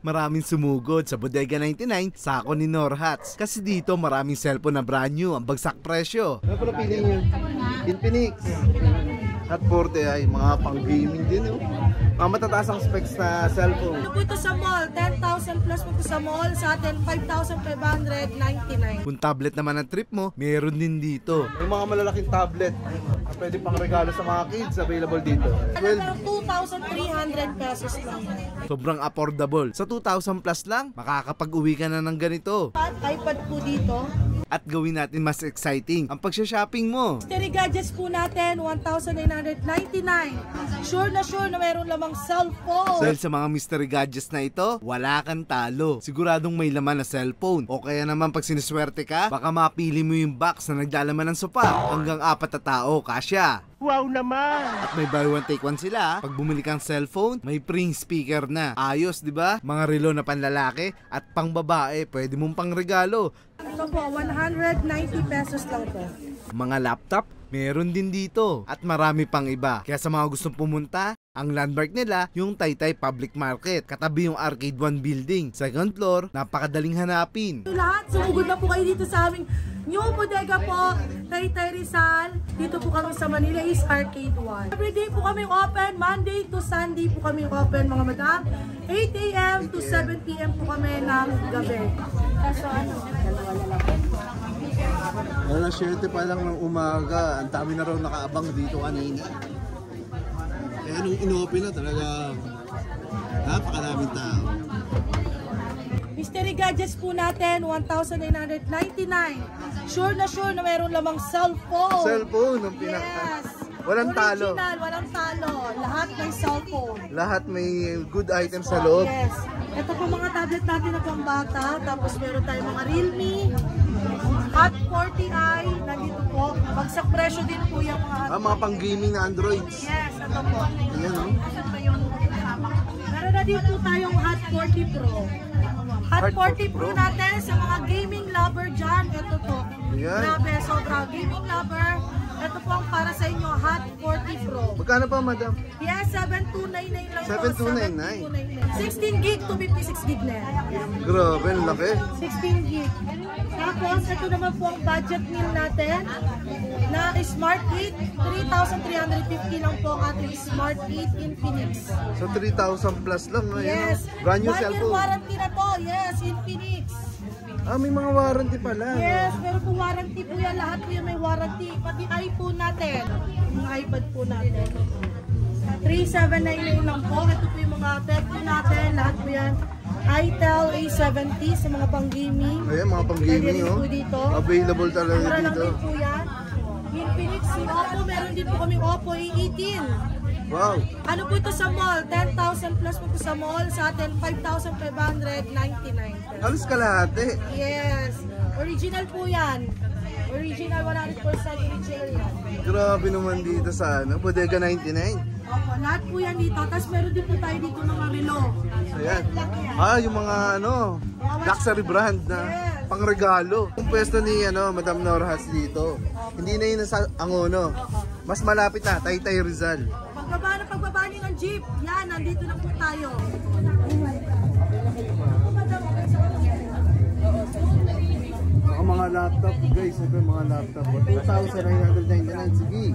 Maraming sumugod sa Bodega 99, sako ni Norhats. Kasi dito maraming cellphone na brand new, ang bagsak presyo. Ano pala pili nyo? Infinix Hot 40 ay mga pang gaming din. Mga matataas ang specs na cellphone. Ano po ito sa mall? 10,000 plus po ito sa mall. Sa atin, 5,599. Kung tablet naman ang trip mo, meron din dito. Yung mga malalaking tablet na pwede pang regalo sa mga kids, available dito. Ano, 2,300 pesos lang. Sobrang affordable. Sa 2,000 plus lang, makakapag-uwi ka na ng ganito. At iPad po dito. At gawin natin mas exciting ang pagsha-shopping mo. Mystery gadgets po natin, 1,999. Sure na mayroon lamang cellphone. Dahil sa mga mystery gadgets na ito, wala kang talo. Siguradong may laman na cellphone. O kaya naman pag siniswerte ka, baka mapili mo yung box na naglalaman ng sopa. Hanggang 4 na tao, kasya. Wow naman! At may buy one take one sila. Pag bumili kang cellphone, may free speaker na. Ayos, di ba? Mga relo na panlalaki at pang babae, pwede mong pang regalo. Ito po, 190 pesos lang po. Mga laptop, meron din dito. At marami pang iba. Kaya sa mga gustong pumunta, ang landmark nila, yung Taytay Public Market. Katabi yung Arcade 1 building. Second floor, napakadaling hanapin. Lahat, sumugod na po kayo dito sa aming new bodega po, Taytay Rizal. Dito po kami sa Manila East Arcade 1. Everyday po kami open, Monday to Sunday po kami open mga madam. 8 AM to 7 PM po kami ng gabi. So ano, Alas 7 pa lang ng umaga, ang dami na raw nakaabang dito kanina. Kaya nung in-open na talaga, napakaraming tao. mystery gadgets po natin, 1,999. Sure na mayroon lamang cellphone. Cellphone, ang pinaka. Yes. Walang talo. Original, walang talo. Lahat may cellphone. Lahat may good items sa loob. Yes. Ito po mga tablet natin na pang bata. Tapos meron tayong mga Realme, Hot 40i, nandito po. Bagsak presyo din po yung mga Mga pang gaming na Androids. Yes, ito po. Ayan o. Meron na din po tayong Hot 40 Pro. Hot 40 Pro natin sa mga gaming lover dyan. Ito po. Ayan. Grabe, sobra. Gaming lover. Ito po ang para sa inyo, Hot 40 Pro. Magkano pa, madam? Yes, 7,299 lang po. 7,299. 16 gig to 56 gig na yan. Grabe, ang laki. 16 gig. Tapos, ito naman po ang budget meal natin na Smart 8. 3,350 lang po ang ating Smart 8 Infinix. So 3,000 plus lang. Yes. Brand new 1 year cellphone. warranty na to. Yes, Infinix. May mga warranty pala. Yes, meron po warranty po yan. Lahat po yan may warranty. Pati iPhone natin. Yung iPad po natin. 3,799 lang po. Ito po yung mga Tecno natin. Lahat po yan. Itel A70 sa mga pang-gaming. Ayan, mga pang-gaming, Pwede rin po dito. Available talaga Mura lang dito. din po yan. Infinix, si Oppo. Meron din po kami Oppo A18. Wow. Ano po ito sa mall? 10,000 plus po ito sa mall. Sa atin, 5,599. Halos kalahati. Yes. Original po yan. Original, 100% original yan. Grabe naman dito sa Bodega 99. Opo, lahat po yan dito. Tapos meron din po tayo dito mga relo. Ayan. Yung mga luxury brand na pangregalo. Yung pwesto ni Madam Norhats dito. Hindi na yun sa Angono. Mas malapit na, Taytay Rizal. Pagbaba niyo ng jeep, yan, nandito na po tayo. Mga laptop guys, ito mga laptop. 2,999, sige.